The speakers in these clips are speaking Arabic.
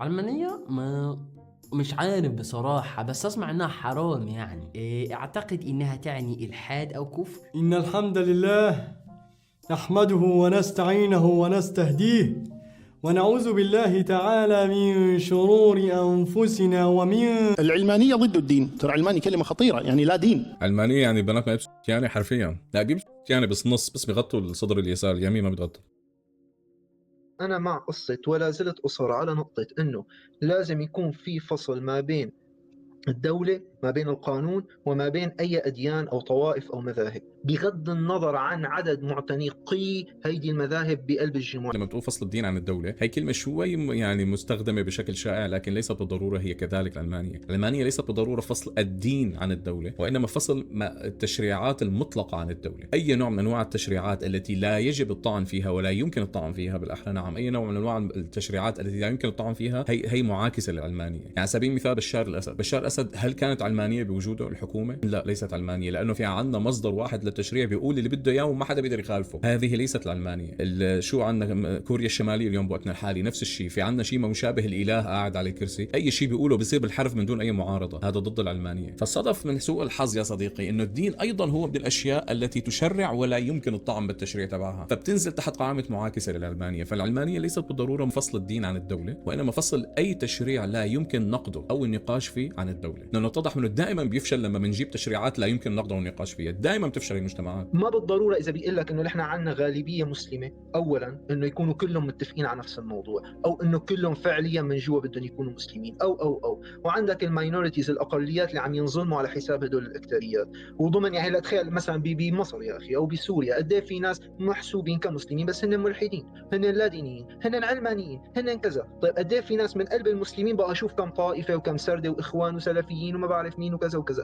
علمانية ما مش عارف بصراحة، بس أسمع إنها حرام يعني. أعتقد إنها تعني إلحاد أو كفر. إن الحمد لله نحمده ونستعينه ونستهديه ونعوذ بالله تعالى من شرور أنفسنا ومن العلمانية ضد الدين. ترى علماني كلمة خطيرة، يعني لا دين. علمانية يعني بنات ما بيلبسوا يعني حرفيا، لا بيلبسوا يعني بس نص، بس بيغطوا الصدر اليسار، اليمين ما بتغطى. أنا مع قصة ولا زلت أصر على نقطة أنه لازم يكون في فصل ما بين الدولة، ما بين القانون، وما بين أي أديان أو طوائف أو مذاهب، بغض النظر عن عدد معتنقي هيدي المذاهب بقلب الجمهور. لما بتقول فصل الدين عن الدولة، هي كلمة شوي يعني مستخدمة بشكل شائع، لكن ليست بالضرورة هي كذلك العلمانية. العلمانية ليست بالضرورة فصل الدين عن الدولة، وإنما فصل التشريعات المطلقة عن الدولة. أي نوع من أنواع التشريعات التي لا يجب الطعن فيها ولا يمكن الطعن فيها بالأحرى، نعم، أي نوع من أنواع التشريعات التي لا يمكن الطعن فيها هي معاكسة للعلمانية. يعني على سبيل المثال بشار الأسد، هل كانت علمانية بوجوده الحكومة؟ لا، ليست علمانية، لأنه في عندنا مصدر واحد للتشريع بيقول اللي بده إياه وما حدا بيقدر يخالفه. هذه ليست العلمانية. شو عندنا كوريا الشمالية اليوم بوقتنا الحالي نفس الشيء، في عندنا شيء مشابه الإله قاعد على كرسي، أي شيء بيقوله بيصير بالحرف من دون أي معارضة، هذا ضد العلمانية. فالصدف من سوء الحظ يا صديقي إنه الدين أيضا هو من الأشياء التي تشرع ولا يمكن الطعن بالتشريع تبعها، فبتنزل تحت قائمة معاكسة للعلمانية. فالعلمانية ليست بالضرورة فصل الدين عن الدولة، وإنما فصل أي تشريع لا يمكن نقده أو النقاش فيه عن الدولة، لأنه اتضح منه دائما بيفشل لما بنجيب تشريعات لا يمكن نقده والنقاش فيها، دائما بتفشل المجتمعات. ما بالضرورة إذا بيقول لك إنه نحن عندنا غالبية مسلمة أولا إنه يكونوا كلهم متفقين على نفس الموضوع، أو إنه كلهم فعليا من جوا بدهم يكونوا مسلمين، أو وعندك الماينورتيز، الأقليات اللي عم ينظلموا على حساب هدول الأكثريات. وضمن يعني لا تخيل مثلا بمصر يا أخي أو بسوريا قد إيه في ناس محسوبين كمسلمين بس هن ملحدين، هن لا دينيين، هن علمانيين، هن كذا. طيب قد إيه في ناس من قلب المسلمين بقى أشوف كم طائفة وكم سردة وإخوان وسلفيين وما بعرف مين وكذا وكذا.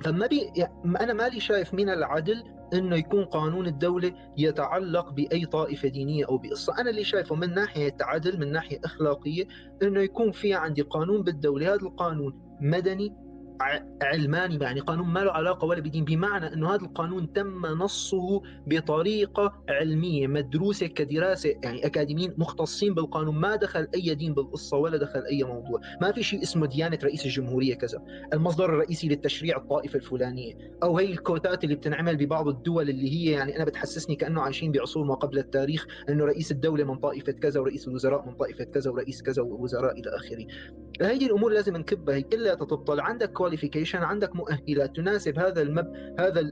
فما يعني أنا مالي شايف من العدل إنه يكون قانون الدولة يتعلق بأي طائفة دينية أو بقصة. أنا اللي شايفه من ناحية عدل، من ناحية أخلاقية، إنه يكون في عندي قانون بالدولة، هذا القانون مدني علماني، يعني قانون ما له علاقة ولا بدين، بمعنى أنه هذا القانون تم نصه بطريقة علمية مدروسة كدراسة، يعني أكاديميين مختصين بالقانون، ما دخل أي دين بالقصة ولا دخل أي موضوع. ما في شيء اسمه ديانة رئيس الجمهورية كذا، المصدر الرئيسي للتشريع الطائفة الفلانية، أو هي الكوتات اللي بتنعمل ببعض الدول اللي هي يعني أنا بتحسسني كأنه عايشين بعصور ما قبل التاريخ، أنه رئيس الدولة من طائفة كذا ورئيس الوزراء من طائفة كذا ورئيس كذا ووزراء إلى آخره. هذه الامور لازم نكبها، هي كلها تبطل. عندك كواليفيكيشن، عندك مؤهلات تناسب هذا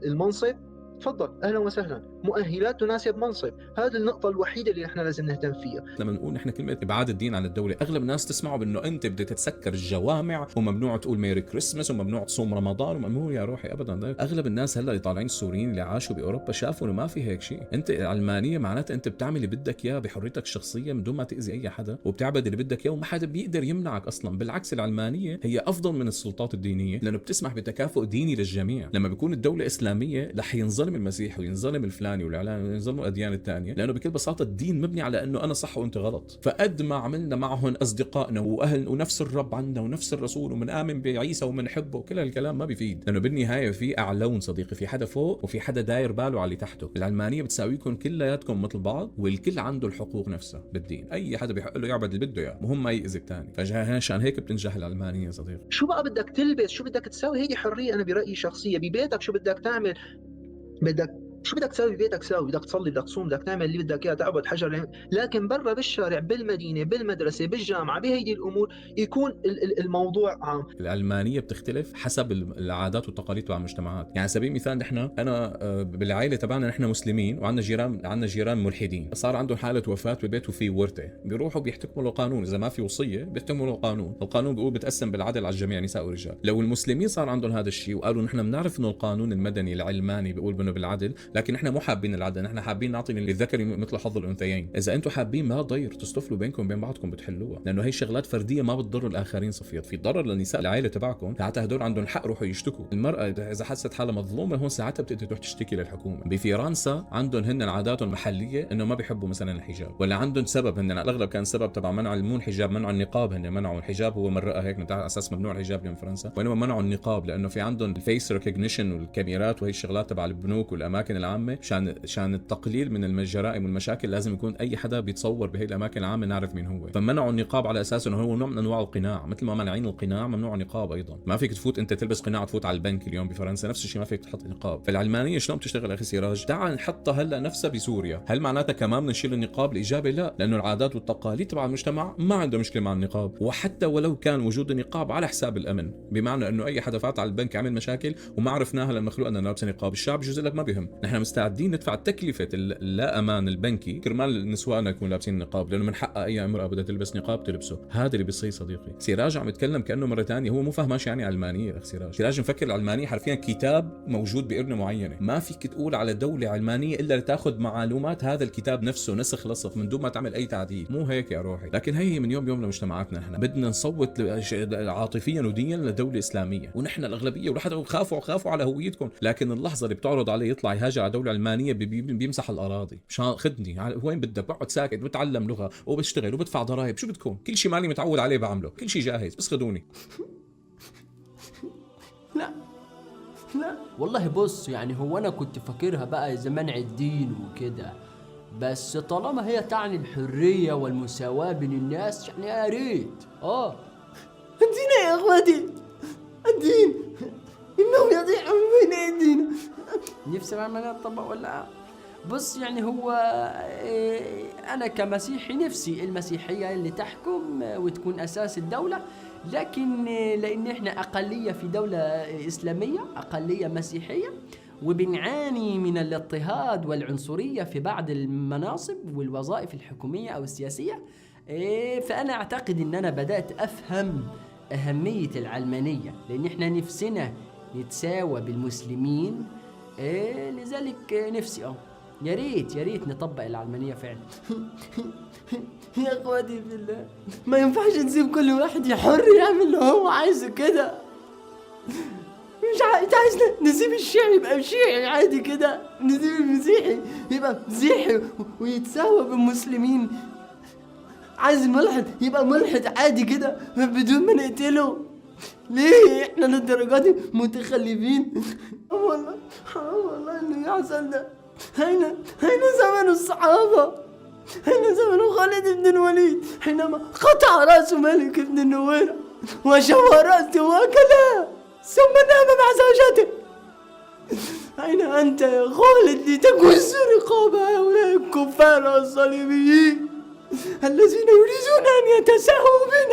المنصب، تفضل اهلا وسهلا، مؤهلات تناسب منصب. هذه النقطه الوحيده اللي احنا لازم نهتم فيها. لما نقول نحن كلمة إبعاد الدين عن الدولة، أغلب الناس تسمعوا بأنه أنت بدك تتسكر الجوامع وممنوع تقول ميري كريسمس وممنوع تصوم رمضان وممنوع، يا روحي أبدا. أغلب الناس هلا اللي طالعين السوريين اللي عاشوا بأوروبا شافوا إنه ما في هيك شيء. أنت علمانية معناتها أنت بتعمل اللي بدك إياه بحريتك الشخصية من دون ما تأذي أي حدا، وبتعبد اللي بدك إياه وما حدا بيقدر يمنعك أصلا. بالعكس العلمانية هي أفضل من السلطات الدينية، لأنه بتسمح بتكافؤ ديني للجميع. لما بيكون الدولة إسلامية رح ينظلم المسيح وينظلم الفلاني والإعلان وينظلموا الأديان الثانية، لأنه بكل بساطة الدين مبني على أنه أنا صح وأنت غلط. فقد ما عملنا معهم أصدقائنا وأهل ونفس الرب عندنا ونفس الرسول ومنآمن بعيسى ومنحبه، كل هالكلام ما بيفيد، لأنه بالنهاية في أعلون صديقي، في حدا فوق وفي حدا داير باله على اللي تحته. العلمانية بتساويكم كلياتكم مثل بعض، والكل عنده الحقوق نفسها بالدين، أي حدا بيحق له يعبد اللي بده إياه، مهم ما يأذي الثاني. فعشان هيك بتنجح العلمانية صديقي. شو بقى بدك تلبس، شو بدك تسوي، هي حريه. انا برأيي شخصيه ببيتك شو بدك تعمل، شو بدك تسوي ببيتك ساوي، بدك تصلي، بدك تصوم، بدك تعمل اللي بدك اياه، تعبد حجر. لكن برا بالشارع، بالمدينه، بالمدرسه، بالجامعه، بهيدي الامور يكون الموضوع عام. العلمانية بتختلف حسب العادات والتقاليد تبع المجتمعات. يعني على سبيل المثال نحن أنا بالعائلة تبعنا نحن مسلمين وعندنا جيران ملحدين، صار عندهم حالة وفاة بالبيت وفي ورثة، بيروحوا بيحتكموا القانون، إذا ما في وصية بيحتكموا القانون بيقول بتقسم بالعدل على الجميع نساء ورجال. لو المسلمين صار عندهم هذا الشيء وقالوا نحن بنعرف إنه القانون المدني العلماني بيقول بأنه بالعدل، لكن نحن مو حابين العدل، نحن حابين نعطي للذكر مثل حظ الأنثيين. إذا أنتم حابين ما ضير تصطفلوا بينكم وبين بعضكم بتحلوها، لأنه هي شغلات فردية ما بتضر الآخرين صفيت، في ضرر للنساء العائلة تبعكم، ساعتها هدول عندهم حق روحوا يشتكوا. المرأة إذا حست حالها مظلومة هون ساعتها بتقدر تروح تشتكي للحكومة. بفرنسا عندهم هن عاداتهم المحلية إنه ما بيحبوا مثلا الحجاب، ولا عندهم سبب هن على الأغلب كان سبب تبع منع مو الحجاب، منع النقاب. هن منعوا الحجاب، هو مرقها هيك على أساس ممنوع الحجاب بفرنسا، وإنما منعوا النقاب لأنه في عندهم الفيس ريكوجنيشن والكاميرات وهي الشغلات تبع البنوك والأماكن العامه شان التقليل من الجرائم والمشاكل، لازم يكون اي حدا بيتصور بهي الاماكن العامه نعرف مين هو. فمنعوا النقاب على اساس انه هو نوع من انواع القناع، مثل ما مانعين القناع ممنوع النقاب ايضا. ما فيك تفوت انت تلبس قناع تفوت على البنك اليوم بفرنسا، نفس الشيء ما فيك تحط نقاب. فالعلمانيه شلون بتشتغل اخي سراج؟ تعال نحطها هلا نفسها بسوريا، هل معناتها كمان نشيل النقاب؟ الاجابه لا، لانه العادات والتقاليد تبع المجتمع ما عنده مشكله مع النقاب، وحتى ولو كان وجود النقاب على حساب الامن، بمعنى انه اي حدا فات على البنك عمل مشاكل وما عرفناها للمخلوق انه لابس نقاب، الشعب بجوز لك ما بهم، نحن مستعدين ندفع تكلفه اللا امان البنكي كرمال نسواننا يكونوا لابسين نقاب، لانه من حقها اي امراه بدها تلبس نقاب تلبسه. هذا اللي بيصير صديقي. سراج عم يتكلم كانه مره ثانيه هو مو فاهم ايش يعني علمانيه. اخ سراج مفكر العلمانيه حرفيا كتاب موجود بقرن معينه، ما فيك تقول على دوله علمانيه الا لتاخذ معلومات هذا الكتاب نفسه نسخ لصق من دون ما تعمل اي تعديل. مو هيك يا روحي. لكن هي من يوم لمجتمعاتنا نحن بدنا نصوت عاطفيا وديا لدوله اسلاميه، ونحن الاغلبيه ولحد خافوا على هويتكم، لكن اللحظه اللي بتعرض عليه يطلع يهاجر على دوله علمانيه بيمسح الاراضي. مشان خدني وين بدك، بقعد ساكت بتعلم لغه وبشتغل وبدفع ضرائب، شو بدكم؟ كل شيء مالي متعود عليه بعمله، كل شيء جاهز، بس خدوني. لا والله بص، يعني هو انا كنت فاكرها بقى زمان الدين وكده، بس طالما هي تعني الحرية والمساواة بين الناس يعني يا ريت. الدين يا اخواتي، الدين انه يضيع من بين ايدينا. نفسي بعمل اطبق ولا بص، يعني هو انا كمسيحي نفسي المسيحية اللي تحكم وتكون اساس الدولة، لكن لان احنا اقلية في دولة اسلامية، اقلية مسيحية، وبنعاني من الاضطهاد والعنصرية في بعض المناصب والوظائف الحكومية او السياسية، فانا اعتقد ان انا بدأت افهم اهمية العلمانية، لان احنا نفسنا نتساوى بالمسلمين، لذلك نفسي يا ريت نطبق العلمانية فعلا. يا اخواتي في الله، ما ينفعش نسيب كل واحد يحر يعمل اللي هو عايزه كده. مش عايزنا نسيب الشيعي يبقى شيعي عادي كده، نسيب المسيحي يبقى مسيحي ويتساوى بالمسلمين، عايز الملحد يبقى ملحد عادي كده بدون ما نقتله. ليه احنا للدرجة دي متخلفين؟ والله انه يحصل ده. هين زمن الصحابة، هين زمن خالد بن الوليد حينما قطع رأس مالك بن النويرة وشوى رأسه وأكلها ثم نام مع زوجته. أين أنت يا خالد لتكس رقاب هؤلاء الكفار الصليبيين الذين يريدون أن يتساهوا بنا؟